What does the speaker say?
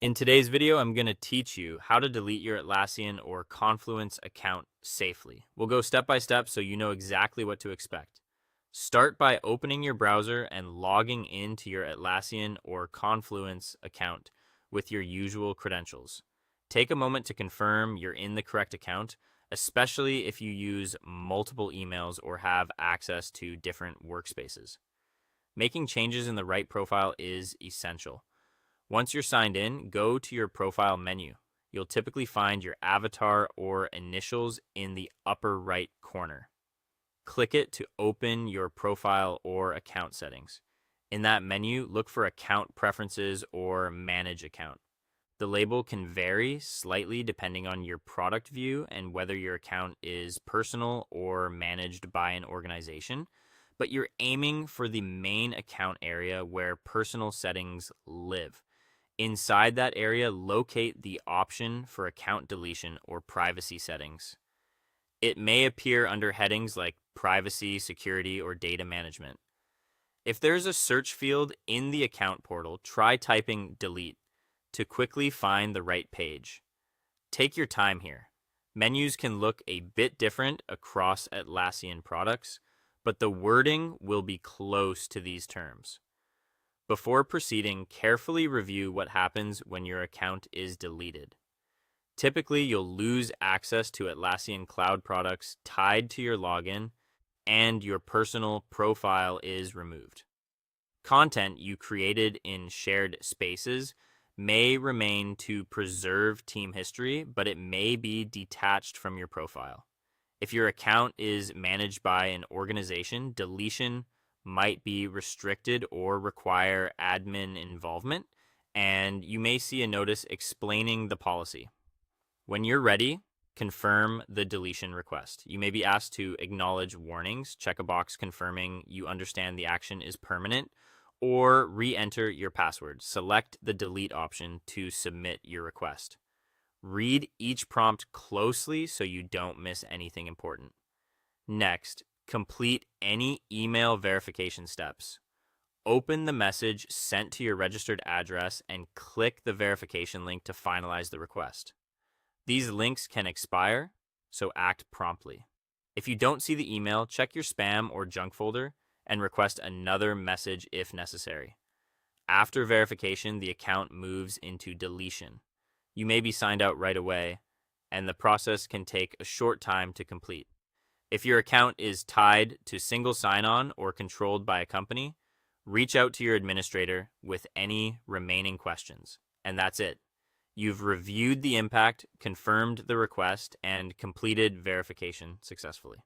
In today's video, I'm going to teach you how to delete your Atlassian or Confluence account safely. We'll go step by step so you know exactly what to expect. Start by opening your browser and logging into your Atlassian or Confluence account with your usual credentials. Take a moment to confirm you're in the correct account, especially if you use multiple emails or have access to different workspaces. Making changes in the right profile is essential. Once you're signed in, go to your profile menu. You'll typically find your avatar or initials in the upper right corner. Click it to open your profile or account settings. In that menu, look for Account Preferences or Manage Account. The label can vary slightly depending on your product view and whether your account is personal or managed by an organization, but you're aiming for the main account area where personal settings live. Inside that area, locate the option for account deletion or privacy settings. It may appear under headings like privacy, security, or data management. If there's a search field in the account portal, try typing delete to quickly find the right page. Take your time here. Menus can look a bit different across Atlassian products, but the wording will be close to these terms. Before proceeding, carefully review what happens when your account is deleted. Typically, you'll lose access to Atlassian cloud products tied to your login, and your personal profile is removed. Content you created in shared spaces may remain to preserve team history, but it may be detached from your profile. If your account is managed by an organization, deletion might be restricted or require admin involvement, and you may see a notice explaining the policy. When you're ready, confirm the deletion request. You may be asked to acknowledge warnings, check a box confirming you understand the action is permanent, or re-enter your password. Select the delete option to submit your request. Read each prompt closely so you don't miss anything important. Next, complete any email verification steps. Open the message sent to your registered address and click the verification link to finalize the request. These links can expire, so act promptly. If you don't see the email, check your spam or junk folder and request another message if necessary. After verification, the account moves into deletion. You may be signed out right away, and the process can take a short time to complete. If your account is tied to single sign-on or controlled by a company, reach out to your administrator with any remaining questions. And that's it. You've reviewed the impact, confirmed the request, and completed verification successfully.